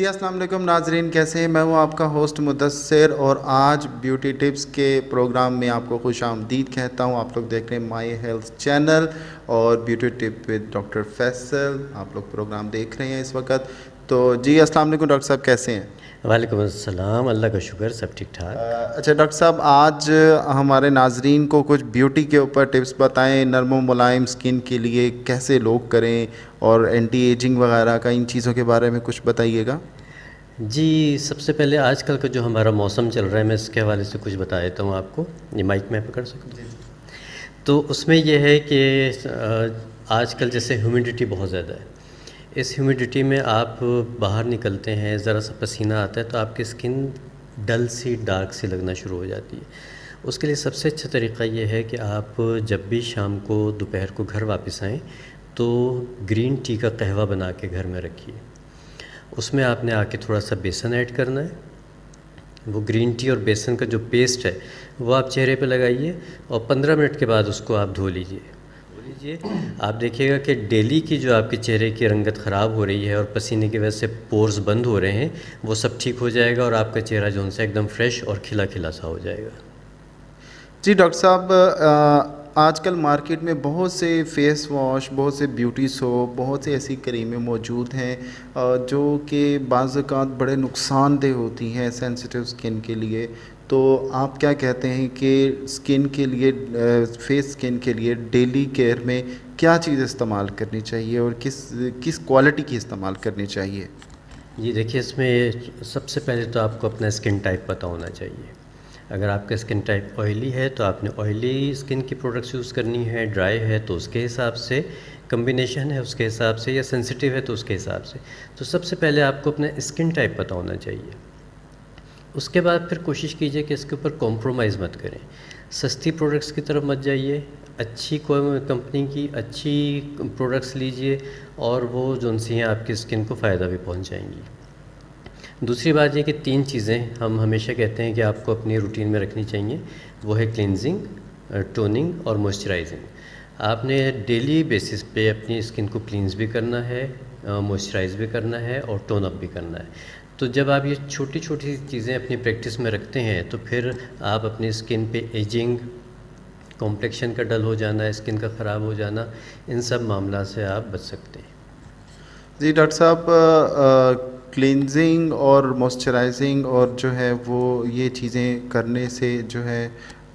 अस्सलाम वालेकुम नाजरीन, कैसे हैं? मैं हूं आपका होस्ट मुदस्सिर और आज ब्यूटी टिप्स के प्रोग्राम में आपको खुश आमदीद कहता हूं। आप लोग देख रहे हैं माई हेल्थ चैनल और beauty tip with doctor Faisal. आप लोग प्रोग्राम देख रहे हैं इस वक्त। तो जी अस्सलाम वालेकुम डॉक्टर साहब, कैसे हैं? वालेकुम अस्सलाम, अल्लाह का शुक्र, सब ठीक ठाक। अच्छा डॉक्टर साहब, आज हमारे नाजरीन को कुछ ब्यूटी के ऊपर टिप्स बताएं, नरम मुलायम स्किन के लिए कैसे लोग करें और एंटी एजिंग वगैरह का, इन चीज़ों के बारे में कुछ बताइएगा। जी, सबसे पहले आजकल का जो हमारा मौसम चल रहा है, मैं इसके हवाले से कुछ बता देता हूँ आपको। ये माइक में पकड़ सकता हूँ? तो उसमें यह है कि आजकल जैसे ह्यूमिडिटी बहुत ज़्यादा है। इस ह्यूमिडिटी में आप बाहर निकलते हैं, ज़रा सा पसीना आता है तो आपकी स्किन डल सी, डार्क सी लगना शुरू हो जाती है। उसके लिए सबसे अच्छा तरीक़ा ये है कि आप जब भी शाम को, दोपहर को घर वापस आएँ तो ग्रीन टी का कहवा बना के घर में रखिए। उसमें आपने आके थोड़ा सा बेसन ऐड करना है। वो ग्रीन टी और बेसन का जो पेस्ट है वो आप चेहरे पे लगाइए और 15 मिनट के बाद उसको आप धो लीजिए। आप देखिएगा कि डेली की जो आपके चेहरे की रंगत ख़राब हो रही है और पसीने की वजह से पोर्स बंद हो रहे हैं, वो सब ठीक हो जाएगा और आपका चेहरा जो है एकदम फ्रेश और खिला खिला सा हो जाएगा। जी डॉक्टर साहब, आजकल मार्केट में बहुत से फेस वॉश, बहुत से ब्यूटी सोप, बहुत सी ऐसी क्रीमें मौजूद हैं जो कि बाज़ औक़ात बड़े नुकसानदेह होती हैं सेंसिटिव स्किन के लिए। तो आप क्या कहते हैं कि स्किन के लिए, फेस स्किन के लिए डेली केयर में क्या चीज़ इस्तेमाल करनी चाहिए और किस किस क्वालिटी की इस्तेमाल करनी चाहिए? जी देखिए, इसमें सबसे पहले तो आपको अपना स्किन टाइप पता होना चाहिए। अगर आपका स्किन टाइप ऑयली है तो आपने ऑयली स्किन की प्रोडक्ट्स यूज़ करनी है, ड्राई है तो उसके हिसाब से, कम्बिनेशन है उसके हिसाब से, या सेंसिटिव है तो उसके हिसाब से। तो सबसे पहले आपको अपना स्किन टाइप पता होना चाहिए। उसके बाद फिर कोशिश कीजिए कि इसके ऊपर कॉम्प्रोमाइज़ मत करें। सस्ती प्रोडक्ट्स की तरफ मत जाइए, अच्छी कंपनी की अच्छी प्रोडक्ट्स लीजिए और वो जो सी हैं आपकी स्किन को फ़ायदा भी पहुंचाएंगी। दूसरी बात ये कि 3 चीज़ें हम हमेशा कहते हैं कि आपको अपनी रूटीन में रखनी चाहिए। वो है क्लींजिंग, टोनिंग और मॉइस्चराइजिंग। आपने डेली बेसिस पे अपनी स्किन को क्लींस भी करना है, मॉइस्चराइज़ भी करना है और टोन अप भी करना है। तो जब आप ये छोटी छोटी चीज़ें अपनी प्रैक्टिस में रखते हैं तो फिर आप अपनी स्किन पे एजिंग, कॉम्प्लेक्शन का डल हो जाना, स्किन का ख़राब हो जाना, इन सब मामला से आप बच सकते हैं। जी डॉक्टर साहब, क्लींजिंग और मॉइस्चराइजिंग और जो है वो ये चीज़ें करने से जो है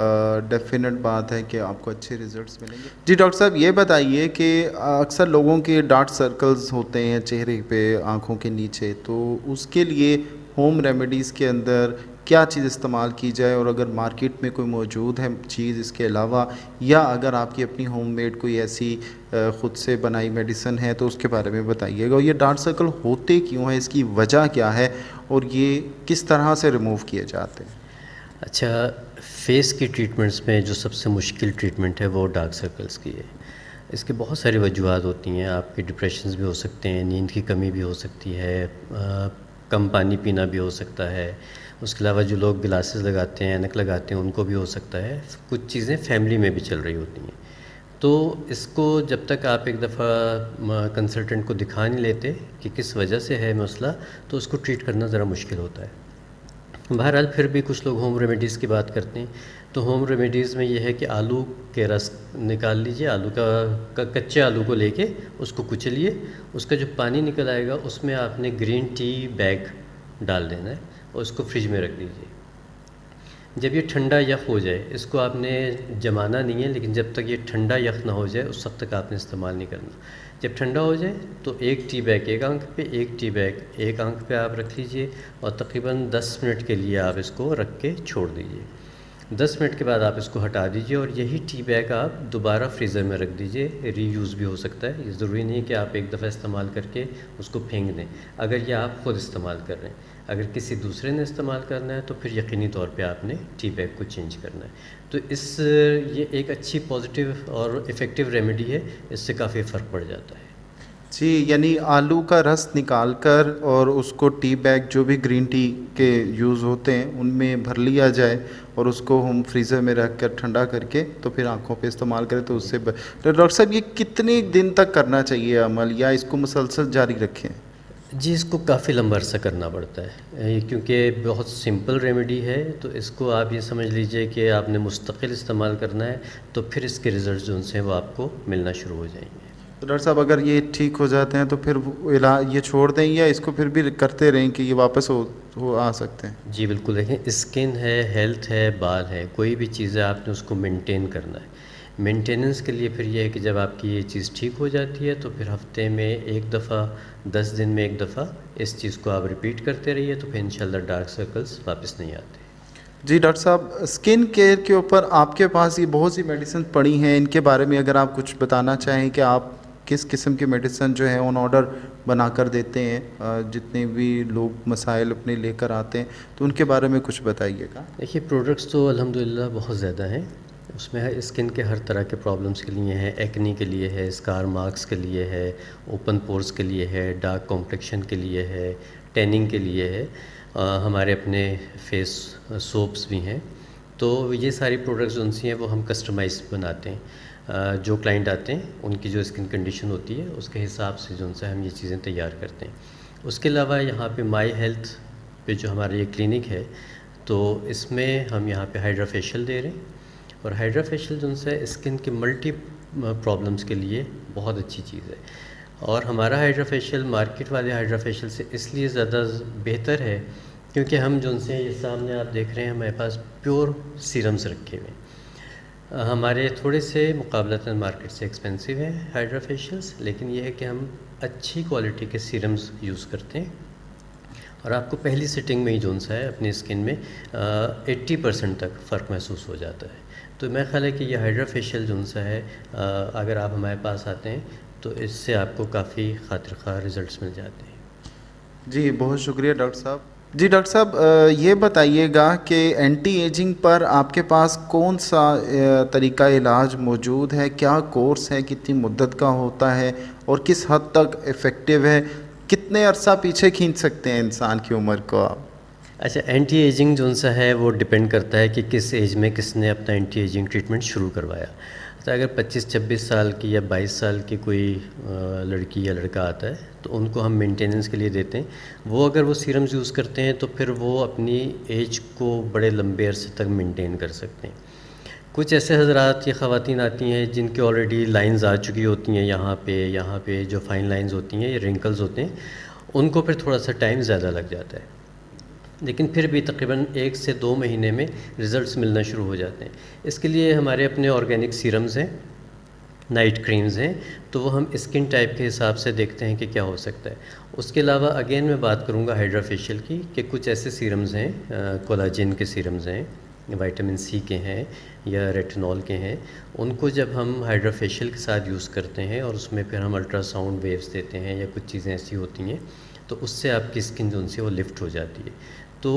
डेफिनेट बात है कि आपको अच्छे रिजल्ट्स मिलेंगे। जी डॉक्टर साहब, ये बताइए कि अक्सर लोगों के डार्क सर्कल्स होते हैं चेहरे पे, आँखों के नीचे, तो उसके लिए होम रेमेडीज़ के अंदर क्या चीज़ इस्तेमाल की जाए, और अगर मार्केट में कोई मौजूद है चीज़ इसके अलावा, या अगर आपकी अपनी होममेड कोई ऐसी ख़ुद से बनाई मेडिसिन है तो उसके बारे में बताइएगा। और ये डार्क सर्कल होते क्यों हैं, इसकी वजह क्या है और ये किस तरह से रिमूव किए जाते हैं? अच्छा, फेस की ट्रीटमेंट्स में जो सबसे मुश्किल ट्रीटमेंट है वो डार्क सर्कल्स की है। इसके बहुत सारी वजूहत होती हैं। आपके डिप्रेशंस भी हो सकते हैं, नींद की कमी भी हो सकती है, कम पानी पीना भी हो सकता है। उसके अलावा जो लोग ग्लासेस लगाते हैं, ऐनक लगाते हैं, उनको भी हो सकता है। कुछ चीज़ें फैमिली में भी चल रही होती हैं। तो इसको जब तक आप एक दफ़ा कंसल्टेंट को दिखा नहीं लेते कि किस वजह से है मसला, तो उसको ट्रीट करना ज़रा मुश्किल होता है। बहरहाल फिर भी कुछ लोग होम रेमेडीज़ की बात करते हैं। तो होम रेमेडीज़ में ये है कि आलू के रस निकाल लीजिए। आलू का कच्चे आलू को लेके उसको कुचलिए, उसका जो पानी निकल आएगा उसमें आपने ग्रीन टी बैग डाल देना है और उसको फ्रिज में रख दीजिए। जब ये ठंडा यख हो जाए, इसको आपने जमाना नहीं है, लेकिन जब तक ये ठंडा यख ना हो जाए उस वक्त तक आपने इस्तेमाल नहीं करना। जब ठंडा हो जाए तो एक टी बैग एक आंख पे, एक टी बैग एक आंख पे आप रख लीजिए और तकरीबन 10 मिनट के लिए आप इसको रख के छोड़ दीजिए। 10 मिनट के बाद आप इसको हटा दीजिए और यही टी बैग आप दोबारा फ्रीज़र में रख दीजिए। रीयूज़ भी हो सकता है, ये ज़रूरी नहीं है कि आप एक दफ़ा इस्तेमाल करके उसको फेंक दें। अगर ये आप ख़ुद इस्तेमाल कर रहे हैं, अगर किसी दूसरे ने इस्तेमाल करना है तो फिर यकीनी तौर पे आपने टी बैग को चेंज करना है। तो ये एक अच्छी पॉजिटिव और इफ़ेक्टिव रेमेडी है, इससे काफ़ी फ़र्क पड़ जाता है। जी, यानी आलू का रस निकाल कर और उसको टी बैग जो भी ग्रीन टी के यूज़ होते हैं उनमें भर लिया जाए और उसको हम फ्रीज़र में रख कर ठंडा करके तो फिर आँखों पे इस्तेमाल करें तो उससे तो डॉक्टर साहब, ये कितने दिन तक करना चाहिए अमल, या इसको मुसलसल जारी रखें? जी, इसको काफ़ी लंबा अरसा करना पड़ता है क्योंकि बहुत सिंपल रेमेडी है, तो इसको आप ये समझ लीजिए कि आपने मुस्तकिल इस्तेमाल करना है, तो फिर इसके रिज़ल्ट जो उनसे वो आपको मिलना शुरू हो जाएंगे। तो डॉक्टर साहब अगर ये ठीक हो जाते हैं तो फिर वो इलाज ये छोड़ दें या इसको फिर भी करते रहें कि ये वापस हो आ सकते हैं? जी बिल्कुल, देखें स्किन है, हेल्थ है, बाल है, कोई भी चीज़ है आपने उसको मेंटेन करना है। मेंटेनेंस के लिए फिर ये है कि जब आपकी ये चीज़ ठीक हो जाती है तो फिर हफ़्ते में 1 दफ़ा, 10 दिन में 1 दफ़ा इस चीज़ को आप रिपीट करते रहिए, तो फिर इंशाल्लाह डार्क सर्कल्स वापस नहीं आते। जी डॉक्टर साहब, स्किन केयर के ऊपर आपके पास ये बहुत सी मेडिसिन पड़ी हैं, इनके बारे में अगर आप कुछ बताना चाहें कि आप किस किस्म की मेडिसिन जो है ऑन ऑर्डर बना कर देते हैं, जितने भी लोग मसाइल अपने लेकर आते हैं तो उनके बारे में कुछ बताइएगा। देखिए प्रोडक्ट्स तो अल्हम्दुलिल्लाह बहुत ज़्यादा हैं, उसमें स्किन के हर तरह के प्रॉब्लम्स के लिए हैं, एक्ने के लिए है, स्कार मार्क्स के लिए है, ओपन पोर्स के लिए है, डार्क कॉम्प्लेक्शन के लिए है, टैनिंग के लिए है, हमारे अपने फेस सोप्स भी हैं। तो ये सारी प्रोडक्ट्स जो उनसी हैं वो हम कस्टमाइज़ बनाते हैं। जो क्लाइंट आते हैं उनकी जो स्किन कंडीशन होती है उसके हिसाब से जो उनसे हम ये चीज़ें तैयार करते हैं। उसके अलावा यहाँ पे माई हेल्थ पे जो हमारा ये क्लिनिक है, तो इसमें हम यहाँ पे हाइड्रा फेशियल दे रहे हैं, और हाइड्रा फेशियल जो उनसे स्किन के मल्टी प्रॉब्लम्स के लिए बहुत अच्छी चीज़ है। और हमारा हाइड्रा फेशियल मार्केट वाले हाइड्रा फेशियल से इसलिए ज़्यादा बेहतर है क्योंकि हम जो उनसे ये सामने आप देख रहे हैं हमारे पास प्योर सीरम्स रखे हुए हैं। हमारे थोड़े से मुकाबलतन मार्केट से एक्सपेंसिव है हाइड्रा फेशियल्स, लेकिन ये है कि हम अच्छी क्वालिटी के सीरम्स यूज़ करते हैं और आपको पहली सिटिंग में ही जोन सा है अपनी स्किन में 80% तक फ़र्क महसूस हो जाता है। तो मैं ख्याल है कि ये हाइड्रा फेशियल जोन सा है, अगर आप हमारे पास आते हैं तो इससे आपको काफ़ी खातिर ख़ार रिज़ल्ट्स मिल जाते हैं। जी बहुत शुक्रिया डॉक्टर साहब। जी डॉक्टर साहब, ये बताइएगा कि एंटी एजिंग पर आपके पास कौन सा तरीका इलाज मौजूद है, क्या कोर्स है, कितनी मुद्दत का होता है और किस हद तक इफ़ेक्टिव है, कितने अरसा पीछे खींच सकते हैं इंसान की उम्र को आप? अच्छा, एंटी एजिंग जोन सा है वो डिपेंड करता है कि किस एज में किसने अपना एंटी एजिंग ट्रीटमेंट शुरू करवाया। तो अगर 25-26 साल की या 22 साल की कोई लड़की या लड़का आता है तो उनको हम मेंटेनेंस के लिए देते हैं। वो अगर वो सीरम्स यूज़ करते हैं तो फिर वो अपनी एज को बड़े लंबे अरसे तक मेंटेन कर सकते हैं। कुछ ऐसे हज़रात या ख़वातीन आती हैं जिनकी ऑलरेडी लाइंस आ चुकी होती हैं, यहाँ पे जो फाइन लाइंस होती हैं, ये रिंकल्स होते हैं, उनको फिर थोड़ा सा टाइम ज़्यादा लग जाता है, लेकिन फिर भी तकरीबन 1 से 2 महीने में रिज़ल्ट्स मिलना शुरू हो जाते हैं। इसके लिए हमारे अपने ऑर्गेनिक सीरम्स हैं, नाइट क्रीम्स हैं, तो वो हम स्किन टाइप के हिसाब से देखते हैं कि क्या हो सकता है। उसके अलावा अगेन मैं बात करूँगा हाइड्रा फेशियल की, कि कुछ ऐसे सीरम्स हैं, कोलाजन के सीरम्स हैं, विटामिन सी के हैं या रेटिनॉल के हैं, उनको जब हम हाइड्रा फेशियल के साथ यूज़ करते हैं और उसमें फिर हम अल्ट्रासाउंड वेव्स देते हैं या कुछ चीज़ें ऐसी होती हैं, तो उससे आपकी स्किन जो उनसे वो लिफ्ट हो जाती है। तो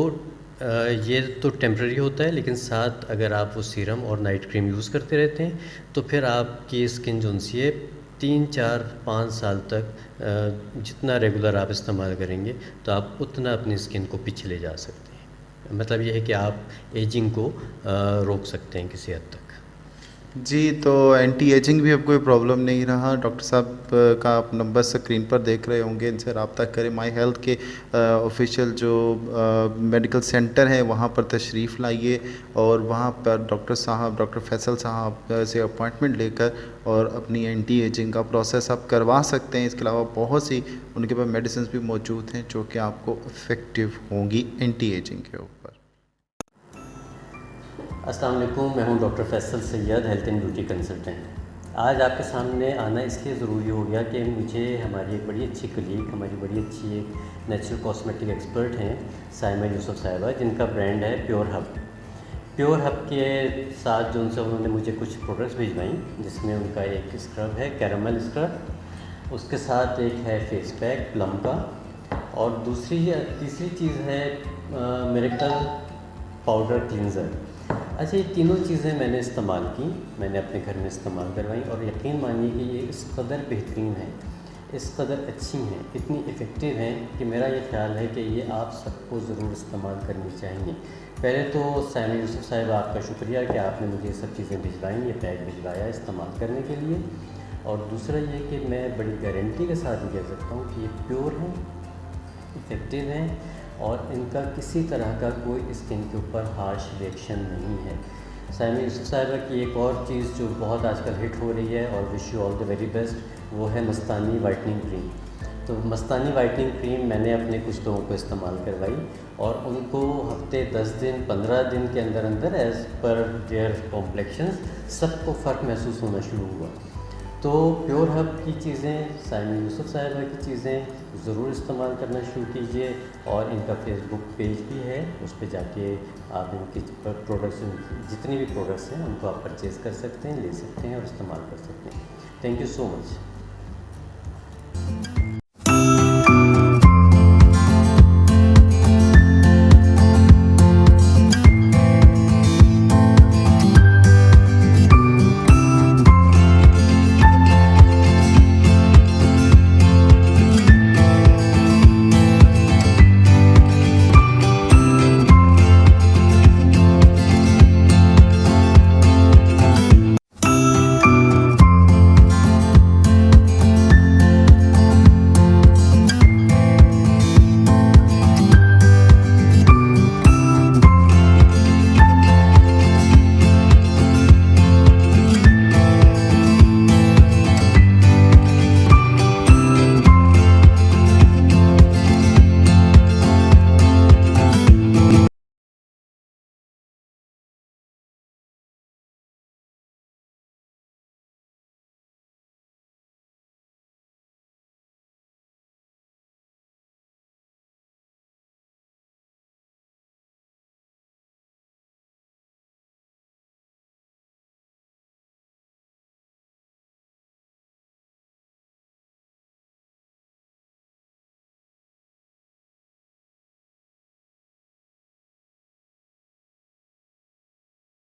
ये तो टेम्प्रेरी होता है, लेकिन साथ अगर आप वो सीरम और नाइट क्रीम यूज़ करते रहते हैं तो फिर आपकी स्किन जो उनसी है 3-4-5 साल तक जितना रेगुलर आप इस्तेमाल करेंगे तो आप उतना अपनी स्किन को पीछे ले जा सकते हैं। मतलब ये है कि आप एजिंग को रोक सकते हैं किसी हद तक। जी, तो एंटी एजिंग भी अब कोई प्रॉब्लम नहीं रहा। डॉक्टर साहब का आप नंबर स्क्रीन पर देख रहे होंगे, इनसे रब्ता करें। माई हेल्थ के ऑफिशियल जो मेडिकल सेंटर है वहाँ पर तशरीफ़ लाइए और वहाँ पर डॉक्टर फैसल साहब से अपॉइंटमेंट लेकर और अपनी एंटी एजिंग का प्रोसेस आप करवा सकते हैं। इसके अलावा बहुत सी उनके पास मेडिसिन भी मौजूद हैं जो कि आपको इफ़ेक्टिव होंगी एंटी एजिंग के ऊपर। अस्सलाम वालेकुम, मैं हूं doctor Faisal Syed, health and beauty consultant. आज आपके सामने आना इसलिए ज़रूरी हो गया कि मुझे हमारी एक बड़ी अच्छी कलीग, हमारी बड़ी अच्छी एक नेचुरल कॉस्मेटिक एक्सपर्ट हैं साइमा यूसुफ साहिबा, जिनका ब्रांड है प्योर हब। प्योर हब के साथ जो उनसे उन्होंने मुझे कुछ प्रोडक्ट्स भिजवाई, जिसमें उनका एक स्क्रब है कैरामल स्क्रब, उसके साथ एक है फेस पैक प्लम का, और तीसरी चीज़ है मिरेकल पाउडर क्लींजर। अच्छा, ये तीनों चीज़ें मैंने इस्तेमाल की, मैंने अपने घर में इस्तेमाल करवाई और यकीन मानिए कि ये इस कदर बेहतरीन है, इस कदर अच्छी हैं, इतनी इफ़ेक्टिव हैं कि मेरा ये ख़्याल है कि ये आप सबको ज़रूर इस्तेमाल करनी चाहिए। पहले तो साइमा यूसुफ साहिबा, आपका शुक्रिया कि आपने मुझे ये सब चीज़ें भिजवाई, ये पैक भिजवाया इस्तेमाल करने के लिए। और दूसरा ये कि मैं बड़ी गारंटी के साथ ये कह सकता हूँ कि ये प्योर हैं, इफ़ेक्टिव हैं और इनका किसी तरह का कोई स्किन के ऊपर हार्श रिएक्शन नहीं है। साइमा यूसुफ साहिबा की एक और चीज़ जो बहुत आजकल हिट हो रही है और wish you all the very best, वो है मस्तानी वाइटनिंग क्रीम। तो मस्तानी वाइटनिंग क्रीम मैंने अपने कुछ लोगों को इस्तेमाल करवाई और उनको हफ्ते 10 दिन 15 दिन के अंदर अंदर एज़ पर देयर कॉम्प्लेक्शंस सबको फ़र्क महसूस होना शुरू हुआ। तो प्योर हब की चीज़ें, साइमा यूसुफ साहिबा की चीज़ें ज़रूर इस्तेमाल करना शुरू कीजिए और इनका फेसबुक पेज भी है, उस पे जाके आप इनकी प्रोडक्ट्स जितनी भी प्रोडक्ट्स हैं उनको आप परचेज़ कर सकते हैं, ले सकते हैं और इस्तेमाल कर सकते हैं। Thank you so much.